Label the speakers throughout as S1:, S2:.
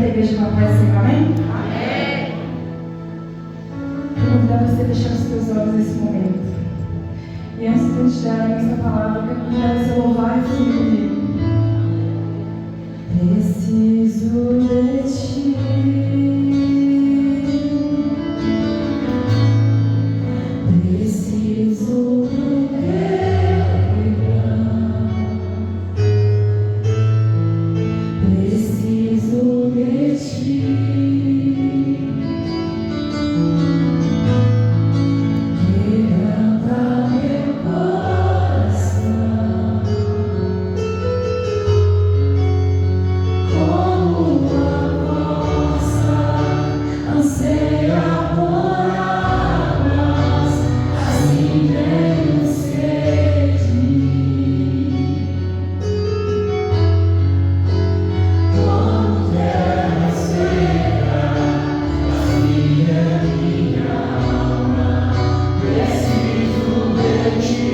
S1: aberta, a igreja com a paz do Senhor, amém? Amém. Eu vou convidar você a fechar os seus olhos nesse momento. E antes de eu te dar essa palavra, eu quero convidar você a louvar e fluir comigo. Preciso de ti. Preciso do teu perdão. Preciso de ti. Quebranta meu coração. Como a vossa anseia por águas, assim tenho sede. Como terra seca, assim é minha alma, preciso de ti.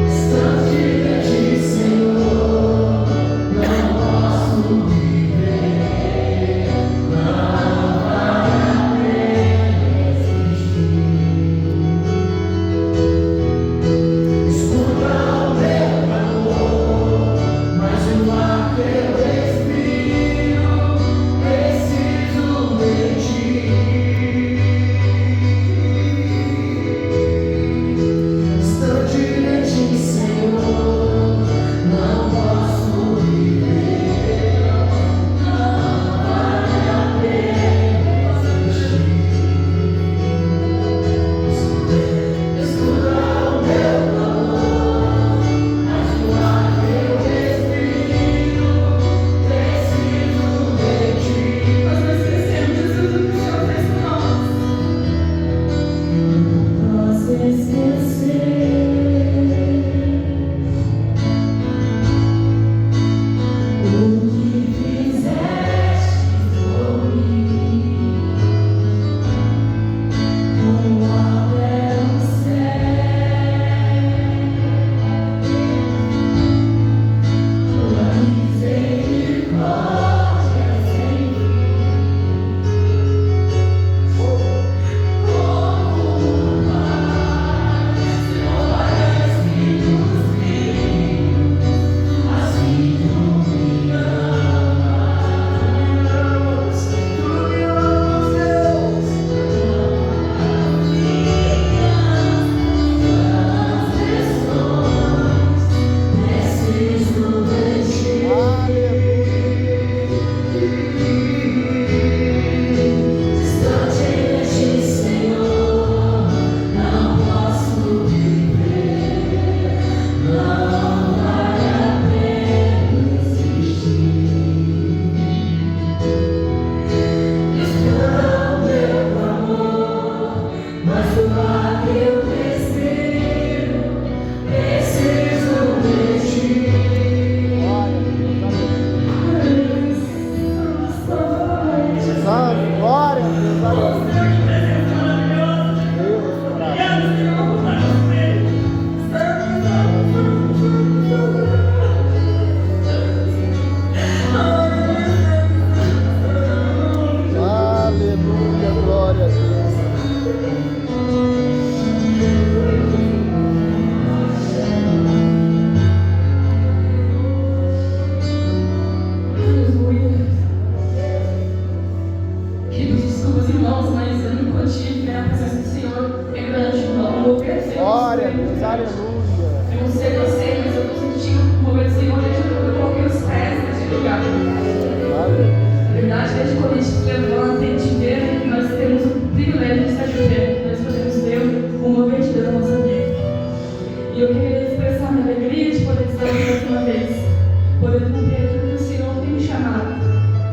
S1: Distante de ti, Senhor, não posso viver, não vale a pena existir. Escuta o meu clamor, mas o ar que eu respiro, preciso de ti. Distante de ti, Senhor, não posso viver, não vale a pena existir. Escuta o meu clamor, mas o ar que eu respiro, preciso de ti. Nós não esquecemos, Jesus, o que o Senhor fez por nós. Não posso esquecer o que fizeste por mim. Como até o céu, tua misericórdia sem fim. Como o mar se compadece dos rios, assim tu me amas. Tu me amas, Deus. Preciso de ti. Distante de ti, Senhor, não posso viver, não vale a pena existir. Escuta o meu clamor, mas o ar que eu respiro, preciso de ti.
S2: Glória a Deus, aleluia, glória a Deus.
S1: Aleluia. Queridos, desculpas, irmãos, mas eu nunca tive, né? A presença do Senhor é grande, não vou perder.
S2: Glória a Deus, aleluia.
S1: Eu não sei você, mas eu tô sentindo o mover do Senhor desde quando eu coloquei os pés nesse lugar. Na verdade, desde quando a gente se levanta e te vê, nós temos o privilégio de estar de pé. Nós podemos ver o mover de Deus na nossa vida. E eu queria expressar minha alegria de poder estar aqui mais uma vez, poder cumprir aquilo que o Senhor tem me chamado,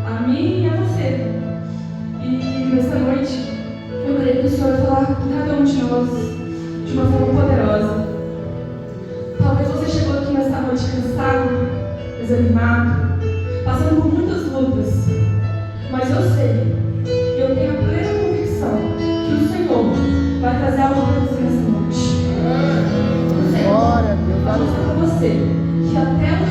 S1: a mim e a você. E nessa noite, eu creio que o Senhor vai falar com cada um de nós de uma forma poderosa. Talvez você chegou aqui nessa noite cansado, desanimado, passando por muitas lutas. Mas eu sei, eu tenho a plena convicção que o Senhor vai trazer algo para você nessa noite. O Senhor vai mostrar para você que até o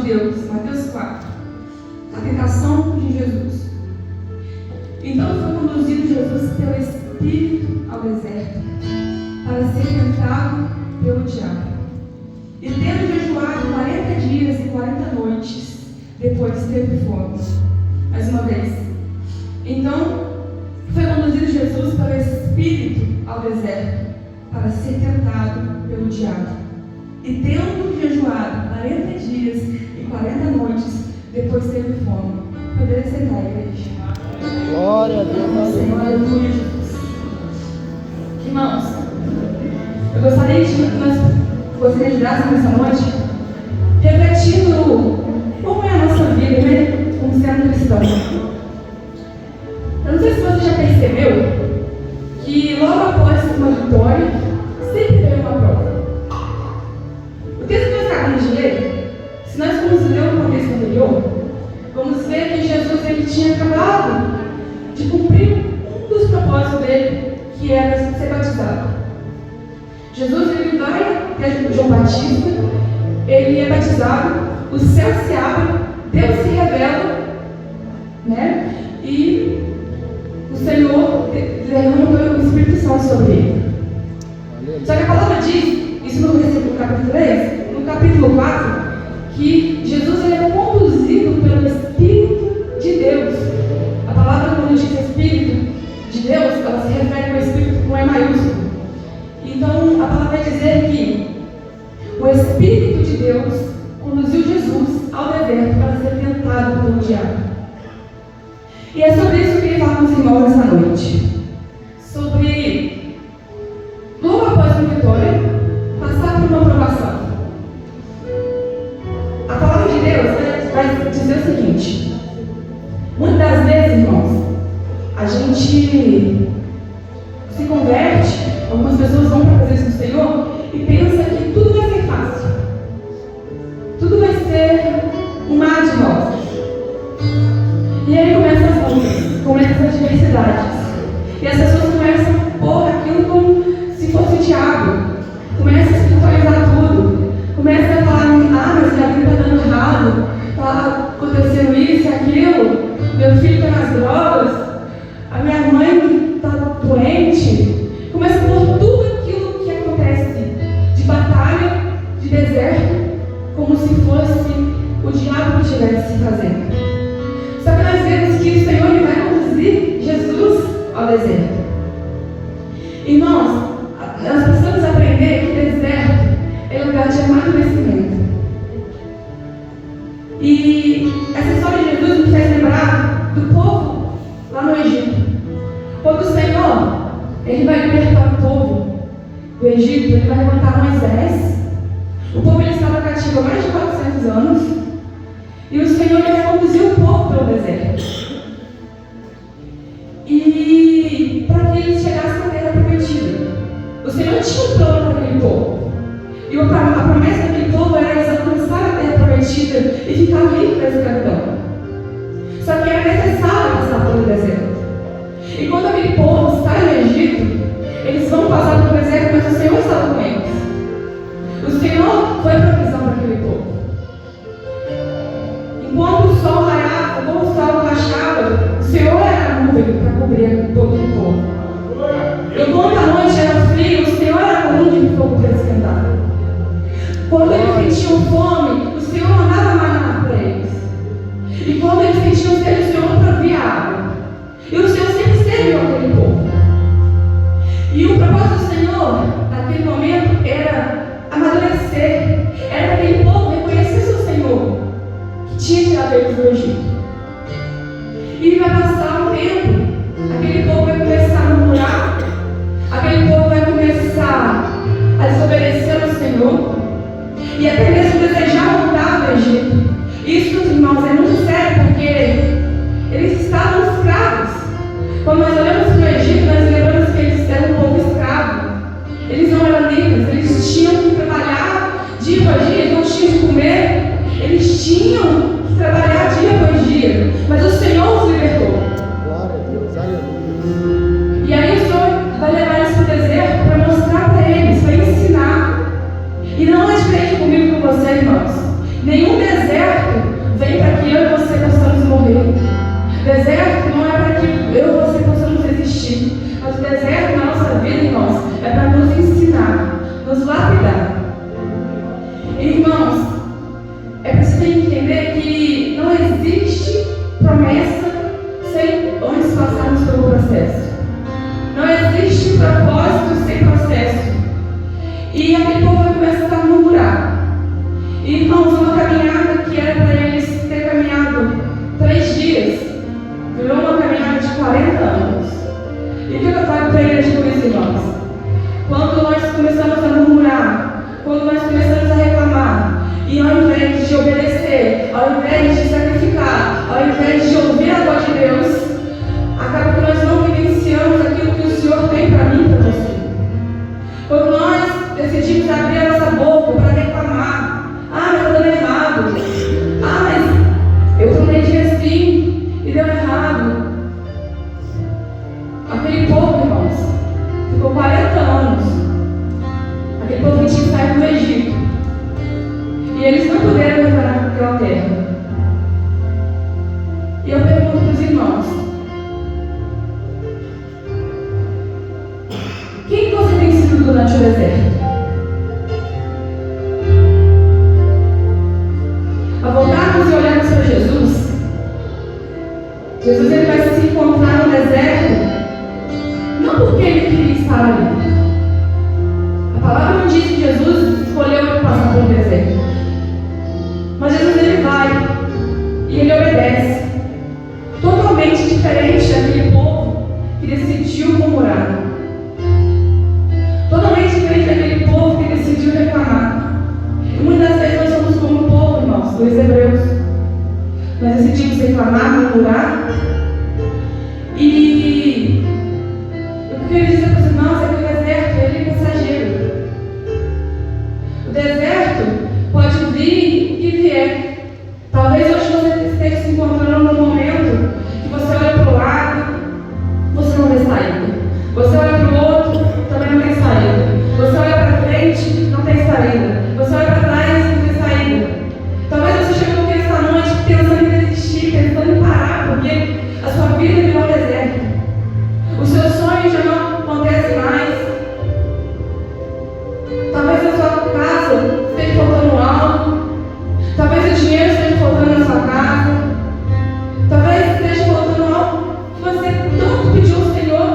S1: Deus, Mateus 4. A tentação de Jesus. Então foi conduzido Jesus pelo Espírito ao deserto, para ser tentado pelo diabo. E tendo jejuado 40 dias e 40 noites, depois teve fome. Mais uma vez. Então foi conduzido Jesus pelo Espírito ao deserto, para ser tentado pelo diabo. E tendo jejuado 40 dias e 40 noites, depois teve fome. Poderia sentar, igreja.
S2: Glória a Deus.
S1: Senhor, aleluia, Jesus. Irmãos, eu gostaria de dar nessa noite, refletindo como é a nossa vida, né, como sendo cristão. Eu não sei se você já percebeu que logo após uma vitória, sempre vem uma prova. O texto que nós acabamos de ler, se nós formos ler o contexto anterior, vamos ver que Jesus ele tinha acabado de cumprir um dos propósitos dele, que era ser batizado. Jesus ele vai até João Batista, ele é batizado, o céu se abre, Deus se revela, né? E o Senhor derrama o Espírito Santo sobre ele. Só que a palavra diz, isso no capítulo 3, no capítulo 4, que Jesus ele é conduzido pelo Espírito de Deus. A palavra, quando diz Espírito de Deus, ela se refere ao Espírito com E maiúsculo. Então, a palavra vai dizer que o Espírito de Deus conduziu Jesus ao deserto para ser tentado pelo diabo. E é sobre isso que eu queria falar com os irmãos essa noite. Sobre, logo após uma vitória, passar por uma provação. A palavra de Deus vai dizer o seguinte: muitas das vezes, irmãos, a gente se converte, algumas pessoas vão para a presença do Senhor e pensam que tudo vai ser fácil. Tudo vai ser um mar de rosas. E aí começam as lutas, começam as adversidades. E as pessoas começam a pôr aquilo como se fosse o diabo. Começam a espiritualizar tudo. Começam a falar, mas minha vida está dando errado. Está acontecendo isso e aquilo. Meu filho está nas drogas. A minha mãe está doente. Começa a pôr tudo aquilo que acontece de batalha, de deserto, como se fosse o diabo que estivesse fazendo. Só que nós vemos que o Senhor ele vai conduzir Jesus ao deserto. Irmãos, nós precisamos aprender que deserto é lugar de amadurecimento. E essa história de Jesus me faz lembrar do povo lá no Egito. Quando o Senhor ele vai libertar o povo do Egito, ele vai levantar Moisés. O povo ele estava cativo há mais de 400 anos. E o Senhor ele vai conduzir o povo pelo deserto. E para que eles chegassem à terra prometida. O Senhor tinha um plano para aquele povo. E a promessa daquele povo era eles alcançar a terra prometida e ficar livre da escravidão. Só que era necessário passar pelo deserto. E quando aquele povo sai do Egito, eles vão passar pelo deserto, mas o Senhor estava com eles. O Senhor foi provisão para aquele povo. Enquanto o sol raiava, quando o sol rachava, o Senhor era a nuvem para cobrir todo o povo. Enquanto a noite era fria, o Senhor era a coluna de fogo para esquentar. Quando eles sentiam fome, o Senhor mandava maná para eles. E quando eles sentiam sede, o Senhor provia água. E o Senhor sempre esteve com aquele povo. E o propósito do Senhor, naquele momento, era amadurecer. Era que aquele povo reconhecesse o Senhor, que tinha tirado eles do Egito. E vai passar um tempo, aquele povo vai começar a murmurar, aquele povo vai começar a desobedecer ao Senhor, e até mesmo desejar voltar do Egito. Isso, irmãos, é muito sério, porque eles estavam escravos. Quando nós olhamos para o Egito, nós lembramos que eles eram um povo escravo. Eles não eram livres, eles tinham que trabalhar dia após dia, eles não tinham que comer, eles tinham que trabalhar dia após dia. Mas o Senhor os libertou.
S2: Glória a Deus, aleluia.
S1: E aí o Senhor vai levar eles para o deserto para mostrar para eles, para ensinar. E não é diferente comigo e com você, irmãos. Nenhum deserto meus irmãos, quando nós começamos a murmurar, quando nós começamos a reclamar, e ao invés de obedecer, ao invés de sacrificar, ao invés de ouvir a voz de Deus, acaba que nós não vivenciamos aquilo que o Senhor tem para mim e para você. Quando nós decidimos abrir a nossa boca para reclamar, mas está dando errado, mas eu prometi assim e deu errado. Aquele povo, irmãos, ficou 40 anos, aquele povo que tinha que sair do Egito, e eles não puderam entrar naquela terra. E eu pergunto para os irmãos: quem você tem sido durante o deserto? A voltarmos e olharmos para Jesus, Jesus ele vai se encontrar no deserto, não porque ele queria estar ali. A palavra não diz que Jesus escolheu passar pelo deserto, mas Jesus ele vai e ele obedece, totalmente diferente daquele povo que decidiu murmurar. Totalmente diferente daquele povo que decidiu reclamar. E muitas vezes nós somos como o povo, irmãos, dos hebreus. Nós decidimos reclamar, murmurar. E eu queria dizer para os irmãos é que o deserto ele é passageiro. O deserto pode vir e vier. Talvez hoje você esteja se encontrando num momento que você olha para o lado, você não vê saída. Você olha para o outro, também não tem saída. Você olha para frente, não tem saída. Você olha para trás, não tem saída. Talvez você chegou aqui esta noite pensando em desistir, pensando em parar, porque a sua vida virou um deserto. Os seus sonhos já não acontecem mais. Talvez a sua casa esteja faltando algo. Talvez o dinheiro esteja faltando na sua casa. Talvez esteja faltando algo que você tanto pediu ao Senhor.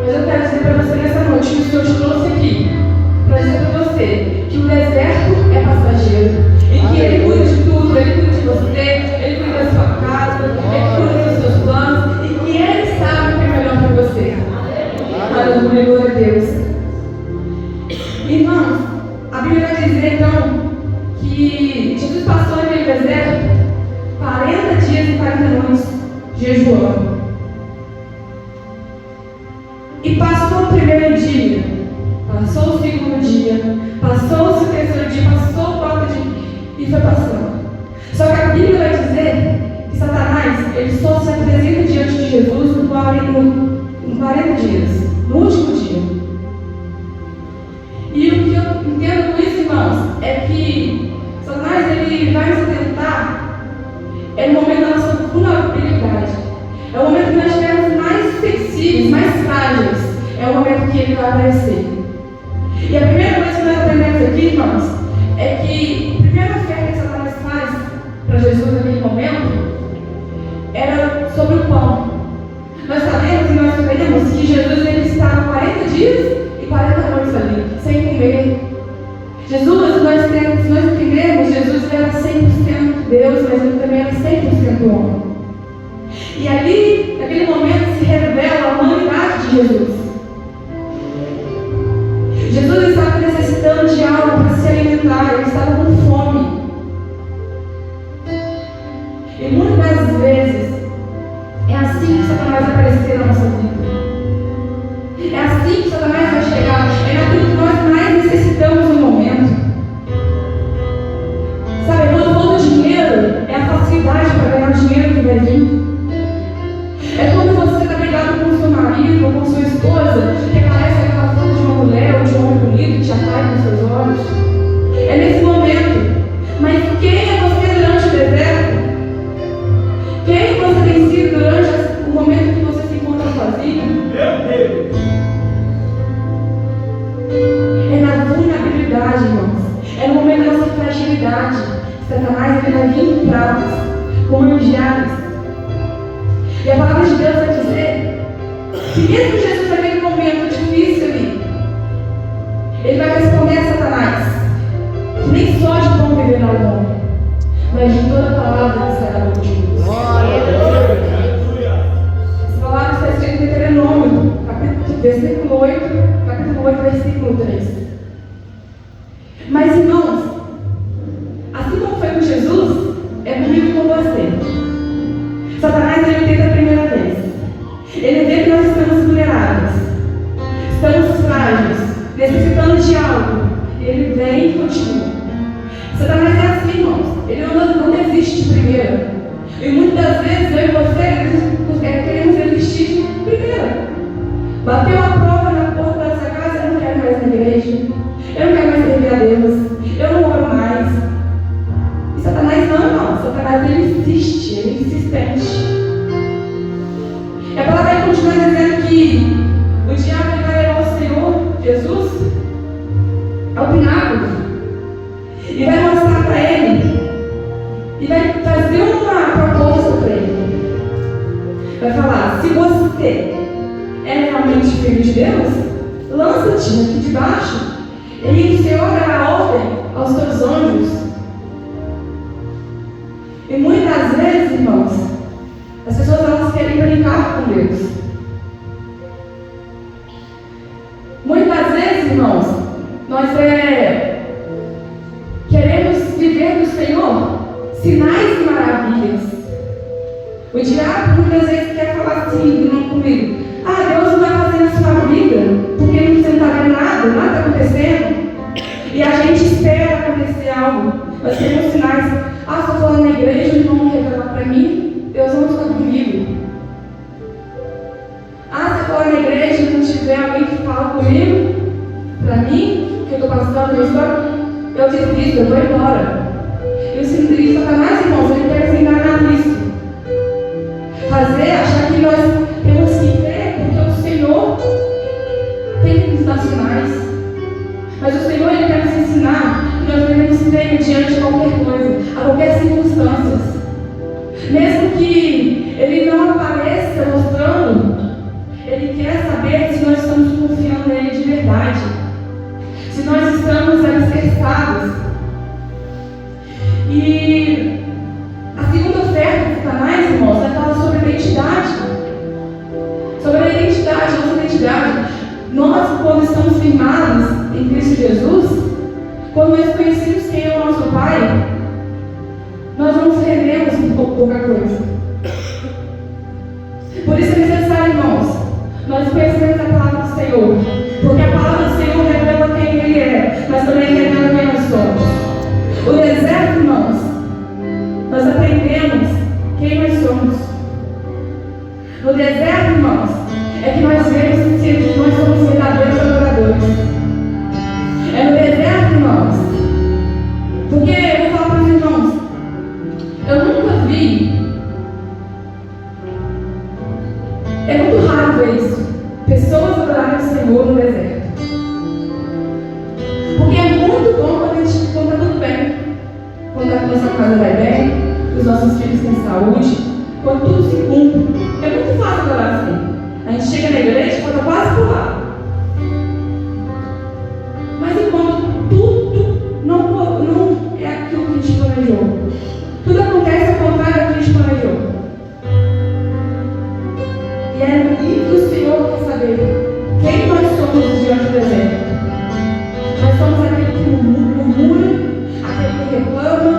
S1: Mas eu quero dizer para você nessa noite que o Senhor te trouxe aqui para dizer para você que o deserto é passageiro e que Ele cuida de tudo, Ele cuida de você, Ele cuida da sua casa, Ele cuida dos seus planos e que Ele sabe o que é melhor para você. Aleluia, glória a Deus. Irmãos, a Bíblia vai dizer então que Jesus passou naquele deserto 40 dias e 40 noites jejuando. E passou o primeiro dia, passou o segundo dia, passou o terceiro dia, passou o quarto dia e foi passando. Só que a Bíblia vai dizer que Satanás ele só se apresenta diante de Jesus em 40 dias, no último dia. E o que eu entendo com isso, irmãos, é que Satanás ele vai nos tentar no momento da nossa vulnerabilidade. É o momento que nós estivermos mais sensíveis, mais frágeis. É o momento que ele vai aparecer. E a primeira coisa que nós aprendemos aqui, irmãos, é que a primeira oferta que Satanás faz para Jesus naquele momento era sobre o pão. Nós sabemos e nós aprendemos que Jesus ele estava 40 dias e 40 noites ali, sem comer. Jesus, nós entendemos, Jesus era 100% Deus, mas ele também era 100% homem. E ali, naquele momento, se revela a humanidade de Jesus. Jesus estava necessitando de algo para se alimentar, ele estava com fome. E muitas vezes é assim que Satanás vai aparecer na nossa vida. É assim que Satanás vai chegar. É naquilo que nós mais necessitamos no momento. Sabe, quando falta dinheiro, é a facilidade para ganhar o dinheiro que vai vir. É quando você está brigado com o seu marido ou com sua esposa, que aparece aquela foto de uma mulher ou de um homem bonito que te atrai com seus olhos. É nesse momento. Mas quem é você durante o deserto? Quem você tem sido durante o momento que você se encontra sozinho?
S3: Meu Deus!
S1: É na vulnerabilidade, irmãos. É no momento da nossa fragilidade. Satanás ele vai vir em pratos, com manjares. E a palavra de Deus vai dizer que mesmo Jesus naquele momento difícil ali, ele vai responder a Satanás: nem só de pão viverá o homem, mas de toda palavra que será do último. Essa palavra está escrita Satanás, ele tenta a primeira vez. Ele vê que nós estamos vulneráveis, estamos frágeis, necessitando de algo. Ele vem e continua. Satanás é assim, irmãos. Ele não desiste de primeira. E muitas vezes eu e você queremos desistir de primeira. Bateu a prova na porta da sua casa, eu não quero mais na igreja, eu não quero mais servir a Deus, eu não oro mais. E Satanás não, irmão. Satanás, ele insiste, ele é insistente. E a palavra vai continuar dizendo que o diabo vai levar o Senhor Jesus ao pináculo e vai mostrar para ele e vai fazer uma proposta para ele. Vai falar: se você é realmente filho de Deus, lança-te aqui de baixo e o Senhor dará ordem aos teus anjos. E muitas vezes, irmãos, as pessoas elas querem brincar com Deus. Muitas vezes, irmãos, nós queremos viver do Senhor sinais e maravilhas. O diabo muitas vezes quer falar assim, não comigo: ah, Deus não vai fazer na sua vida, porque você não está vendo nada está acontecendo. E a gente espera acontecer algo. Nós temos sinais. Ah, se eu for na igreja, o irmão revelar para mim, Deus não está comigo. Ah, se eu for na igreja e não tiver alguém que fala comigo, para mim, que eu estou passando, eu desisto, eu vou embora. E o Satanás, irmãos, ele quer nos enganar nisso. Achar que nós temos que crer, porque o Senhor tem que nos dar sinais. Mas o Senhor, ele quer nos ensinar que nós devemos crer diante de qualquer coisa, a qualquer circunstância. Mesmo que ele não apareça mostrando, ele quer saber se nós estamos confiando nele de verdade, se nós estamos alicerçados. E a segunda oferta de Satanás, irmãos, é falar sobre a identidade. Sobre a identidade, nossa identidade. Nós, quando estamos firmados em Cristo Jesus, quando nós conhecemos quem é o nosso Pai, nós não nos rendemos por pouca coisa. Por isso é necessário, irmãos, nós conhecermos a palavra do Senhor. Porque a palavra do Senhor revela quem Ele é, mas também revela quem nós somos. O deserto, irmãos, nós aprendemos quem nós somos. No deserto, irmãos, é que nós vemos se nós somos verdadeiros adoradores. É no deserto, irmãos, porque eu vou falar para os irmãos, eu nunca vi, é muito raro ver isso, pessoas adorarem o Senhor no deserto. Porque é muito bom quando a gente conta tudo bem, quando a nossa casa vai bem, os nossos filhos têm saúde, quando tudo se cumpre. É muito fácil adorar assim. A gente chega na igreja e conta quase por lá. Mas e quando tudo não é aquilo que a gente planejou? Tudo acontece ao contrário do que a gente planejou. E é isso que o Senhor quer saber. Quem nós somos diante do deserto? Nós somos aquele que murmura, aquele que reclama,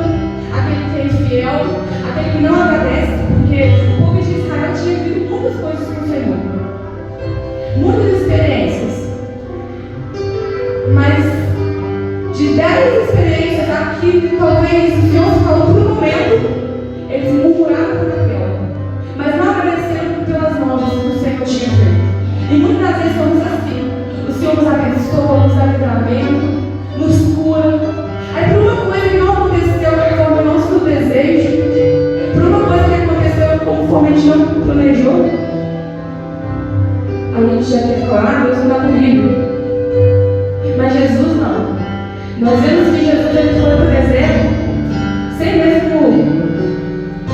S1: aquele que é infiel, aquele que não agradece, porque o povo de Israel tinha vivido muitas coisas com o Senhor, muitas experiências, mas de 10 experiências aqui, talvez o Senhor falou por um momento, eles murmuraram por aquela, mas não agradeceram pelas mãos que o Senhor tinha feito. E muitas vezes somos assim. O Senhor nos abençoa, nos dá livramento, nos cura. Aí por uma coisa que não aconteceu conforme o nosso desejo, por uma coisa que aconteceu conforme a gente não planejou, a gente já quer falar: Deus não está comigo. Mas Jesus não. Nós vemos que Jesus ele foi para o deserto sem mesmo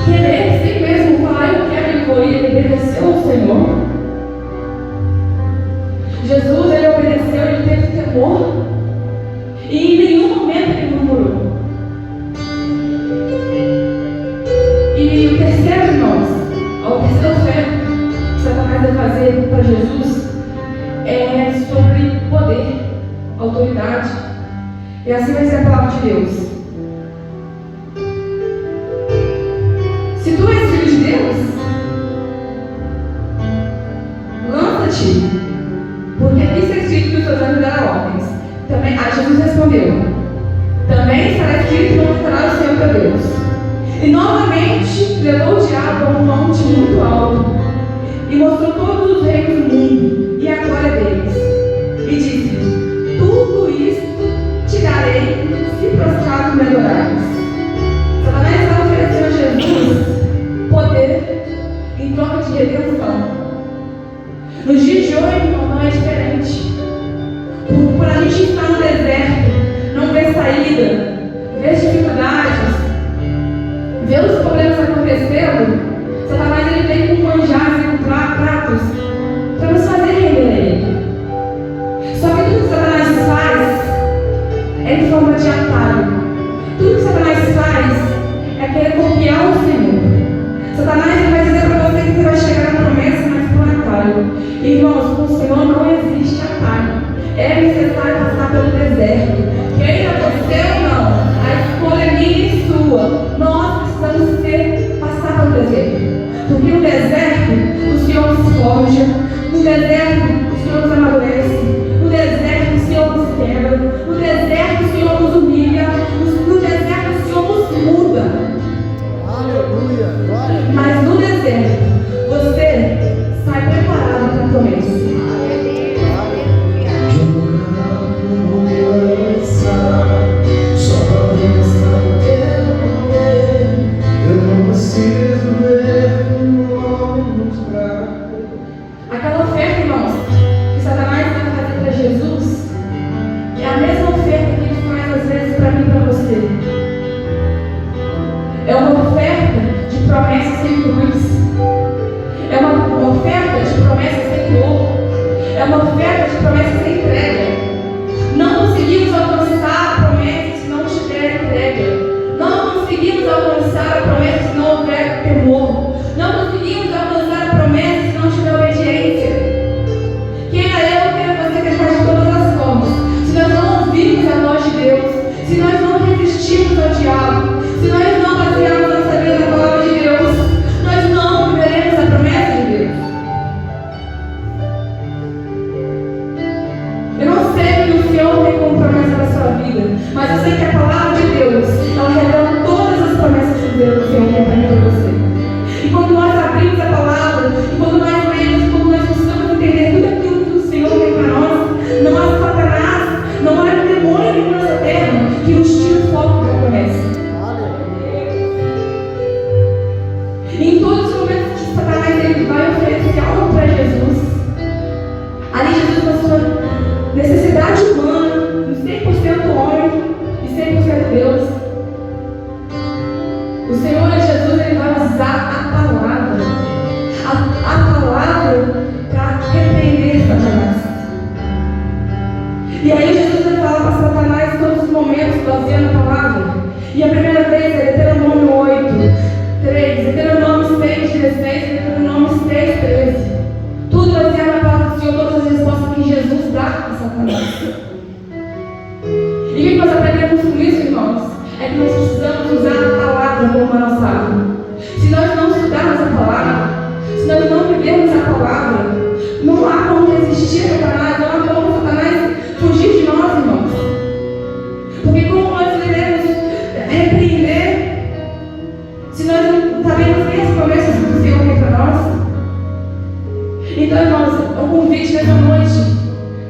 S1: querer, sem mesmo falar eu quero, ele foi, ele obedeceu ao Senhor. Jesus, ele obedeceu, ele teve temor, e em nenhum momento ele murmurou. E o terceiro, irmãos, a terceira oferta que Satanás vai fazer para Jesus é sobre poder, autoridade. E assim vai ser a palavra de Deus. Se tu és filho de Deus, Também, aí Jesus respondeu: também estará escrito: não tentarás o Senhor teu Deus. E novamente levou o diabo a um monte muito alto e mostrou todos os reinos do mundo e a glória deles. E disse: tudo isto te darei se prostrado me adorares. Satanás estava oferecendo a Jesus poder em troca de redenção. Nos dias de hoje, irmão, não é diferente. Por a gente estar no deserto, não ver saída, ver as dificuldades, ver os problemas acontecendo, Satanás ele vem com manjares e com pratos para nos fazer render a ele. Só que tudo que Satanás faz é em forma de atalho. Tudo que Satanás faz é querer copiar o Senhor. Satanás ele vai dizer para você que você vai chegar na promessa, mas por atalho. Irmãos, com o Senhor não existe atalho. É necessário passar pelo deserto. Queira você ou não, a escolha é minha e sua. Nós precisamos passar pelo deserto. Porque no deserto o Senhor nos forja. No deserto o Senhor nos amadurece. No deserto o Senhor nos quebra. No deserto o Senhor nos humilha. No deserto o Senhor nos muda.
S2: Aleluia, glória.
S1: Mas no deserto você sai preparado para a promessa. Aquela oferta, irmãos, que Satanás vai fazer para Jesus é a mesma oferta que ele faz às vezes para mim e para você. É uma oferta de promessas sem cruz. É uma oferta de promessas sem dor. É uma oferta de promessas sem entrega. Não conseguimos alcançar a promessa se não tiver entrega. Não conseguimos alcançar a promessa se não houver temor. Não conseguimos alcançar a promessa se não tiver obediência. Queira eu, queira você, queira de todas as formas. Se nós não ouvirmos a voz de Deus, se nós não resistirmos ao diabo, se nós não basearmos nossa vida na palavra de Deus, nós não viveremos a promessa de Deus. Eu não sei o que o Senhor tem como promessa na sua vida, mas eu sei que a palavra de Deus, ela revela todas as promessas de Deus que o Senhor tem para você. E quando nós abrimos a palavra, e quando nós lemos, quando nós buscamos entender tudo aquilo que o Senhor tem para nós, não há Satanás, não há demônio nenhum nessa terra que nos tire o foco da promessa. Em todos os momentos que Satanás ele vai oferecer algo para Jesus, ali Jesus na sua necessidade humana, em 100% homem e 100% Deus, o Senhor Jesus ele vai usar a palavra para repreender Satanás. E aí Jesus vai falar para Satanás em todos os momentos, baseando a palavra. E a primeira vez é Deuteronômio 8:3, Deuteronômio 6:16, Deuteronômio 6:13. Tudo baseado na palavra do Senhor, todas as respostas que Jesus dá a Satanás. E o que nós aprendemos com isso, irmãos? É que nós precisamos usar a palavra como a nossa arma. Se nós não estudarmos a palavra, se nós não vivermos a palavra, não há como resistir a Satanás, não há como Satanás fugir de nós, irmãos. Porque como nós iremos repreender se nós não sabemos nem as promessas que o Senhor tem para nós? Então, irmãos, um convite nessa noite: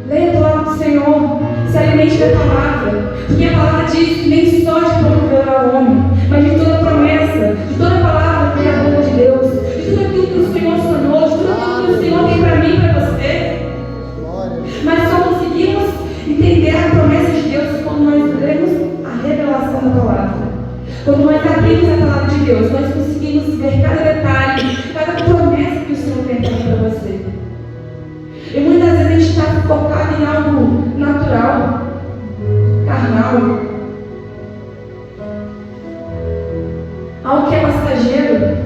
S1: leia a palavra do Senhor, se alimente da palavra, porque a palavra diz que nem só de pão viverá o homem, mas de toda promessa, de toda palavra que é a boca de Deus, de tudo aquilo que o Senhor sonhou, de tudo aquilo que o Senhor tem para mim e para você. Mas só conseguimos entender a promessa de Deus quando nós lemos a revelação da palavra. Quando nós abrimos a palavra de Deus, nós conseguimos ver cada detalhe, cada promessa que o Senhor tem para você. E muitas vezes a gente está focado em algo natural, carnal, algo que é passageiro.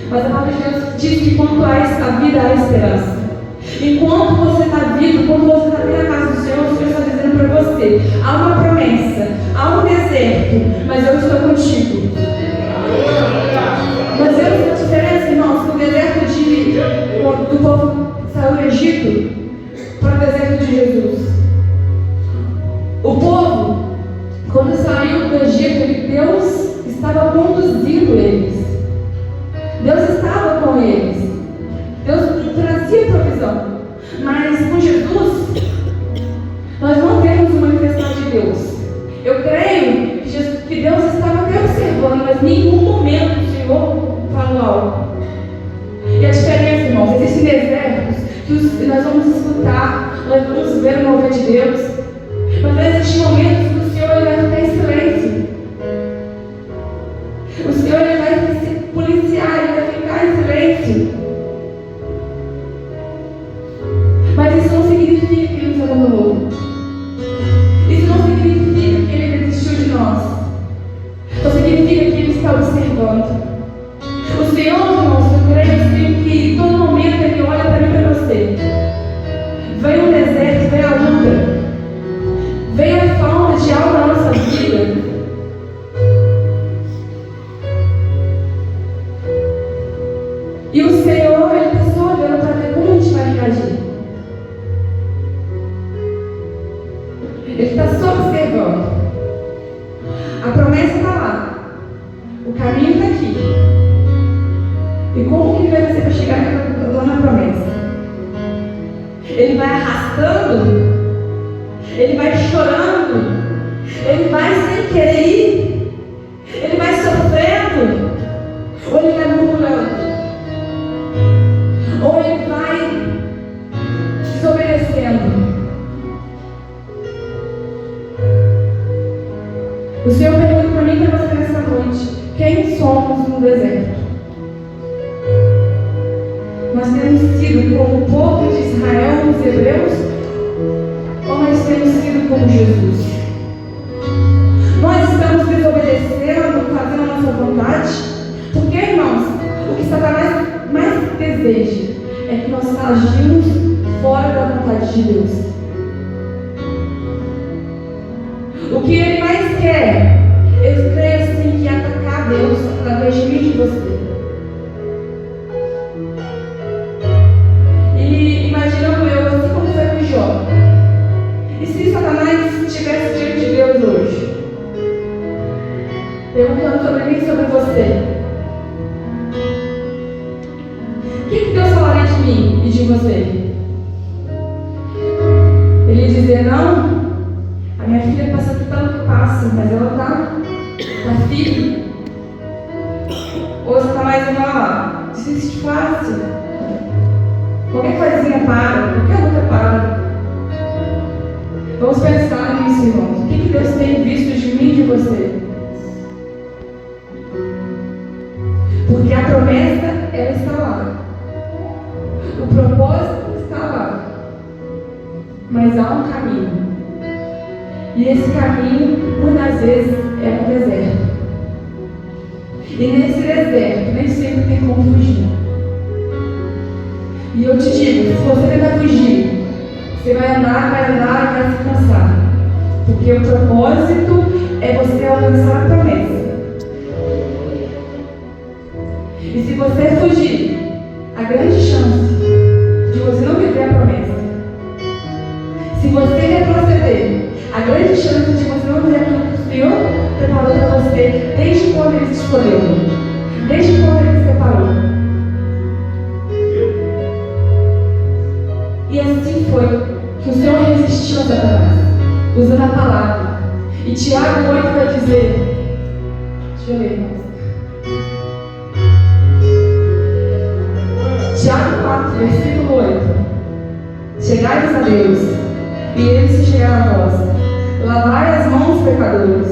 S1: Mas a palavra de Deus diz que quanto há a vida, há esperança. Enquanto você está vivo, quando você está aqui na casa do Senhor, o Senhor está dizendo para você: há uma promessa, há um deserto, mas eu estou contigo. Mas eu sei a diferença, irmãos, do deserto do povo que saiu do Egito para o deserto de Jesus. algo. E a diferença, irmãos, existem desertos que nós vamos escutar, nós vamos ver o mover de Deus, mas vai existir momentos que o Senhor ele vai ficar em silêncio. O Senhor ele vai se policiar, ele vai ficar em silêncio. Mas isso não significa que ele nos abandonou. Isso não significa que ele desistiu de nós. Só significa que ele está observando. O Senhor, irmãos, eu creio assim, que todo momento ele olha para mim e para você. Vem o deserto, vem a luta, vem a falta de algo na nossa vida. E o Senhor, ele está só olhando para ver como a gente vai reagir. Ele está só observando. A promessa está lá. O caminho está aqui. E como que ele vai fazer para chegar lá na promessa? Ele vai arrastando? Ele vai chorando? Ele vai sem querer ir? Ele vai sofrendo? Ou ele vai murmurando? Ou ele vai desobedecendo? O Senhor pergunta para mim e para você nessa noite: quem somos no deserto? Nós temos sido como o povo de Israel, os hebreus, ou nós temos sido como Jesus? Nós estamos desobedecendo, fazendo a nossa vontade? Porque, irmãos, o que Satanás mais deseja é que nós agimos fora da vontade de Deus. O que ele mais quer, eu creio assim, que é atacar Deus através de mim e de você. E imaginando eu, assim como foi com Jó. E se Satanás estivesse diante de Deus hoje, perguntando sobre mim e sobre você, o que Deus falaria de mim e de você? Ele ia dizer: não, a minha filha passa por tanto que passa, mas ela está firme. Ou Satanás vai falar: desiste fácil. Qualquer coisinha para, qualquer luta para. Vamos pensar nisso, irmãos. O que Deus tem visto de mim e de você? Porque a promessa, ela está lá. O propósito está lá. Mas há um caminho. E esse caminho, muitas vezes, é um deserto. E nesse deserto, nem sempre tem como fugir. E eu te digo, se você tentar fugir, você vai andar e vai se cansar. Porque o propósito é você alcançar a promessa. E se você fugir, a grande chance de você não viver a promessa. Se você retroceder, a grande chance de você não viver aquilo que o Senhor preparou para você desde quando Ele te escolheu, desde quando Ele te separou. E assim foi que o Senhor resistiu a Satanás, usando a palavra. E Tiago 8 vai dizer, deixa eu ler, irmãos. Tiago 4, versículo 8. Chegai-vos a Deus, e Ele se chegará a vós. Lavai as mãos, pecadores,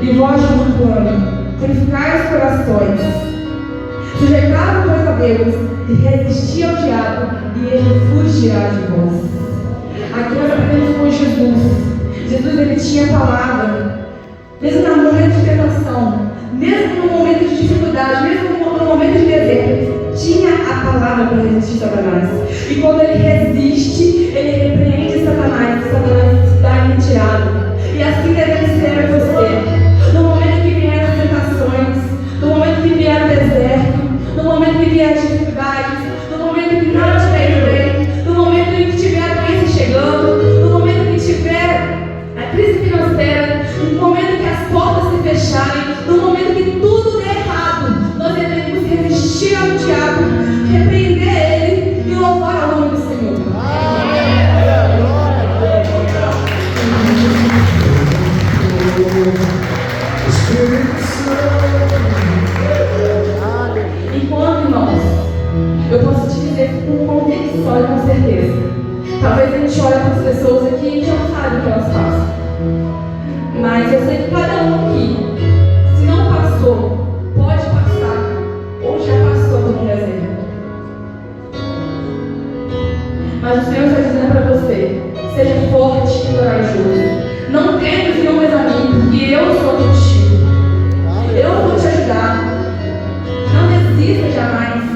S1: e vós de muito plano, purificai os corações. Sujeitai-vos, pois, a Deus, e resisti ao diabo, e ele fugirá de vós. Aqui nós aprendemos com Jesus. Jesus, ele tinha a palavra, mesmo no momento de tentação, mesmo no momento de dificuldade, mesmo no momento de deserto, tinha a palavra para resistir a Satanás. E quando ele resiste, ele repreende Satanás, e Satanás está em retirada. E assim deve ser você. No momento que vier as tentações, no momento que vier o deserto, no momento que vier as dificuldades, no momento que nada estiver indo bem, no momento em que tiver a doença chegando, no momento que tiver a crise financeira, no momento que as portas se fecharem, no momento que tudo der errado, nós devemos resistir ao diabo, repreender ele e louvar o nome do Senhor. Eu posso te dizer com convicção e com certeza. Talvez a gente olhe para as pessoas aqui e a gente não sabe o que elas passam. Mas eu sei que cada um aqui, se não passou, pode passar, ou já passou por um deserto. Mas o Senhor está dizendo para você: seja forte e corajoso. Não temas, meu amigo, porque eu sou contigo. Eu vou te ajudar. Não desista jamais.